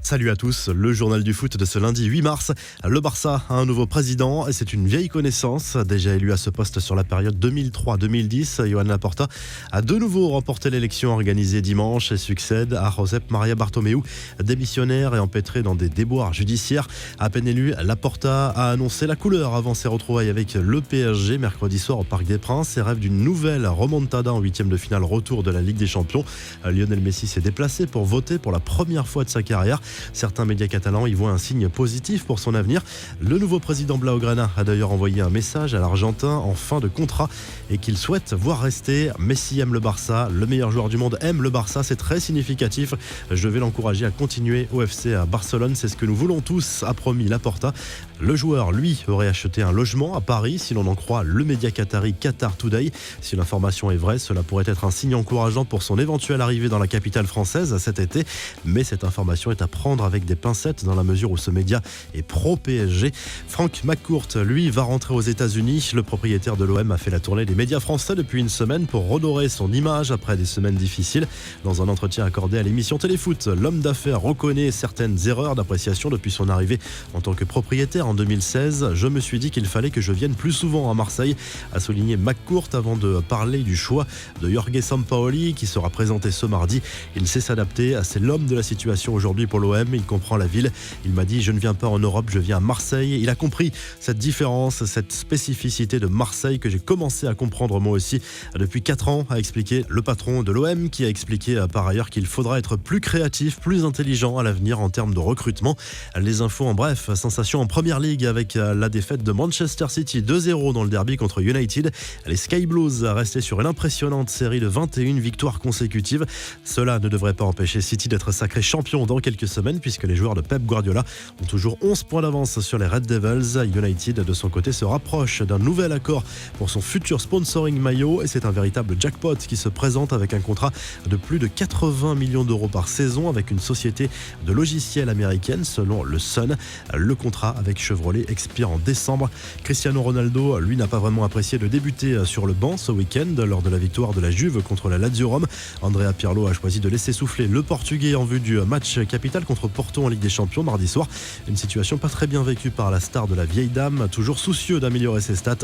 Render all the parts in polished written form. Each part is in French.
Salut à tous, le journal du foot de ce lundi 8 mars. Le Barça a un nouveau président et c'est une vieille connaissance. Déjà élu à ce poste sur la période 2003-2010, Joan Laporta a de nouveau remporté l'élection organisée dimanche et succède à Josep Maria Bartomeu, démissionnaire et empêtré dans des déboires judiciaires. À peine élu, Laporta a annoncé la couleur avant ses retrouvailles avec le PSG mercredi soir au Parc des Princes et rêve d'une nouvelle remontada en huitième de finale retour de la Ligue des Champions. Lionel Messi s'est déplacé pour voter pour la première fois de sa carrière. Certains médias catalans y voient un signe positif pour son avenir. Le nouveau président Blaugrana a d'ailleurs envoyé un message à l'Argentin en fin de contrat et qu'il souhaite voir rester. Messi aime le Barça, le meilleur joueur du monde aime le Barça, c'est très significatif. Je vais l'encourager à continuer au FC à Barcelone, c'est ce que nous voulons tous, a promis Laporta. Le joueur, lui, aurait acheté un logement à Paris, si l'on en croit le média qatari Qatar Today. Si l'information est vraie, cela pourrait être un signe encourageant pour son éventuelle arrivée dans la capitale française cet été. Mais cette information est à prendre avec des pincettes dans la mesure où ce média est pro-PSG. Frank McCourt, lui, va rentrer aux États-Unis. Le propriétaire de l'OM a fait la tournée des médias français depuis une semaine pour redorer son image après des semaines difficiles. Dans un entretien accordé à l'émission Téléfoot, l'homme d'affaires reconnaît certaines erreurs d'appréciation depuis son arrivée en tant que propriétaire en 2016. Je me suis dit qu'il fallait que je vienne plus souvent à Marseille, a souligné McCourt avant de parler du choix de Jorge Sampaoli qui sera présenté ce mardi. Il sait s'adapter, c'est l'homme de la situation aujourd'hui pour l'OM. Il comprend la ville. Il m'a dit « Je ne viens pas en Europe, je viens à Marseille ». Il a compris cette différence, cette spécificité de Marseille que j'ai commencé à comprendre moi aussi depuis 4 ans, a expliqué le patron de l'OM qui a expliqué par ailleurs qu'il faudra être plus créatif, plus intelligent à l'avenir en termes de recrutement. Les infos en bref, sensation en première ligue avec la défaite de Manchester City 2-0 dans le derby contre United. Les Sky Blues restaient sur une impressionnante série de 21 victoires consécutives. Cela ne devrait pas empêcher City d'être sacré champion dans quelques semaines puisque les joueurs de Pep Guardiola ont toujours 11 points d'avance sur les Red Devils. United de son côté se rapproche d'un nouvel accord pour son futur sponsoring maillot et c'est un véritable jackpot qui se présente avec un contrat de plus de 80 millions d'euros par saison avec une société de logiciels américaine selon le Sun. Le contrat avec Chevrolet expire en décembre. Cristiano Ronaldo, lui, n'a pas vraiment apprécié de débuter sur le banc ce week-end lors de la victoire de la Juve contre la Lazio Rome. Andrea Pirlo a choisi de laisser souffler le Portugais en vue du match capital contre Porto en Ligue des Champions mardi soir. Une situation pas très bien vécue par la star de la vieille dame, toujours soucieux d'améliorer ses stats.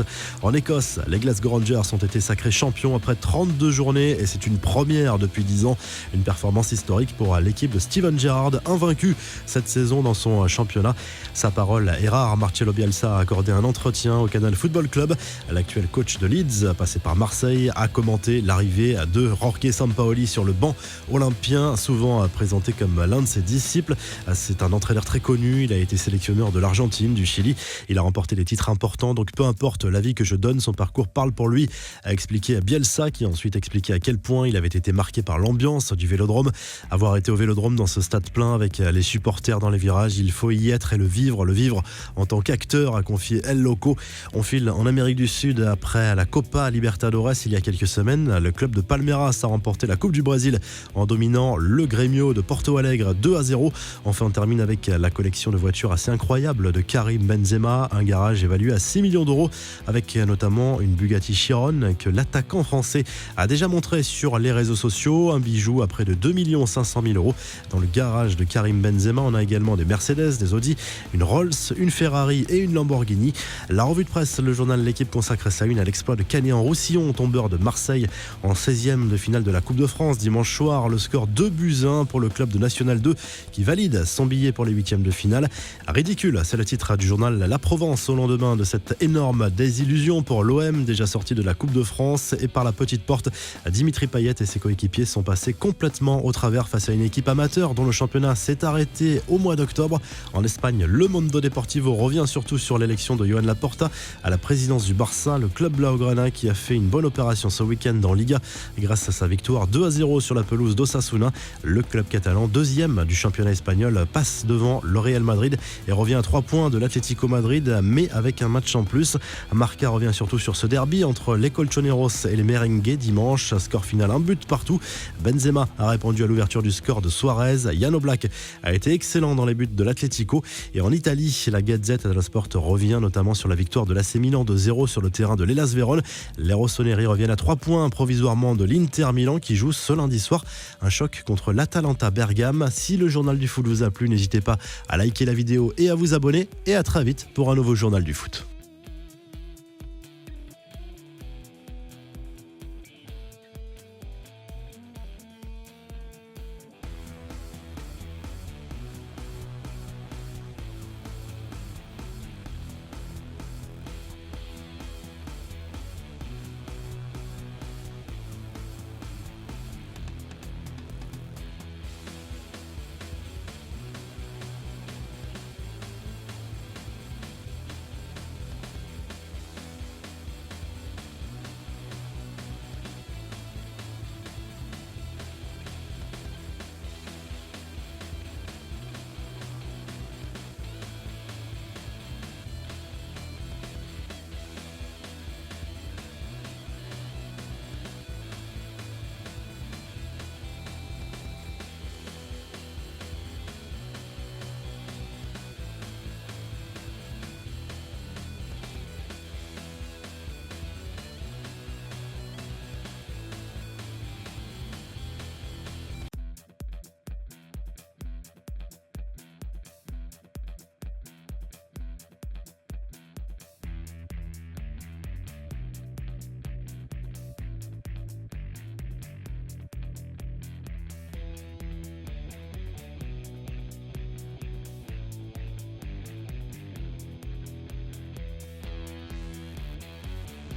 En Écosse, les Glasgow Rangers ont été sacrés champions après 32 journées et c'est une première depuis 10 ans. Une performance historique pour l'équipe de Steven Gerrard, invaincue cette saison dans son championnat. Sa parole est rare. Marcelo Bielsa a accordé un entretien au Canal Football Club. L'actuel coach de Leeds, passé par Marseille, a commenté l'arrivée de Jorge Sampaoli sur le banc olympien, souvent présenté comme l'un de ses disciples. C'est un entraîneur très connu, il a été sélectionneur de l'Argentine, du Chili, il a remporté des titres importants, donc peu importe l'avis que je donne, son parcours parle pour lui, a expliqué à Bielsa, qui a ensuite expliqué à quel point il avait été marqué par l'ambiance du Vélodrome. Avoir été au Vélodrome dans ce stade plein avec les supporters dans les virages, il faut y être et le vivre en tant qu'acteur, a confié El Loco. On file en Amérique du Sud après la Copa Libertadores il y a quelques semaines. Le club de Palmeiras a remporté la Coupe du Brésil en dominant le Grêmio de Porto Alegre 2-0. Enfin, on termine avec la collection de voitures assez incroyable de Karim Benzema, un garage évalué à 6 millions d'euros avec notamment une Bugatti Chiron que l'attaquant français a déjà montré sur les réseaux sociaux. Un bijou à près de 2 500 000 euros. Dans le garage de Karim Benzema, on a également des Mercedes, des Audi, une Rolls, une Ferrari et une Lamborghini. La revue de presse, le journal L'Équipe consacre sa une à l'exploit de Canet-en-Roussillon, tombeur de Marseille en 16e de finale de la Coupe de France dimanche soir. Le score 2-1 pour le club de National 2 qui valide son billet pour les 8e de finale. Ridicule, c'est le titre du journal La Provence au lendemain de cette énorme désillusion pour l'OM, déjà sorti de la Coupe de France. Et par la petite porte, Dimitri Payet et ses coéquipiers sont passés complètement au travers face à une équipe amateur dont le championnat s'est arrêté au mois d'octobre. En Espagne, le Mundo Deportivo revient surtout sur l'élection de Joan Laporta à la présidence du Barça. Le club Blaugrana qui a fait une bonne opération ce week-end en Liga grâce à sa victoire 2-0 sur la pelouse d'Osasuna. Le club catalan, deuxième du championnat espagnol, passe devant le Real Madrid et revient à 3 points de l'Atlético Madrid, mais avec un match en plus. Marca revient surtout sur ce derby entre les Colchoneros et les Merengues dimanche. Score final, un but partout. Benzema a répondu à l'ouverture du score de Suarez. Jan Oblak a été excellent dans les buts de l'Atlético. Et en Italie, la Gazzetta dello Sport revient notamment sur la victoire de l'AC Milan de 0 sur le terrain de l'Hellas Vérone. Les Rossoneri reviennent à 3 points provisoirement de l'Inter Milan qui joue ce lundi soir un choc contre l'Atalanta Bergame. Si le journal journal du foot vous a plu, n'hésitez pas à liker la vidéo et à vous abonner. Et à très vite pour un nouveau journal du foot.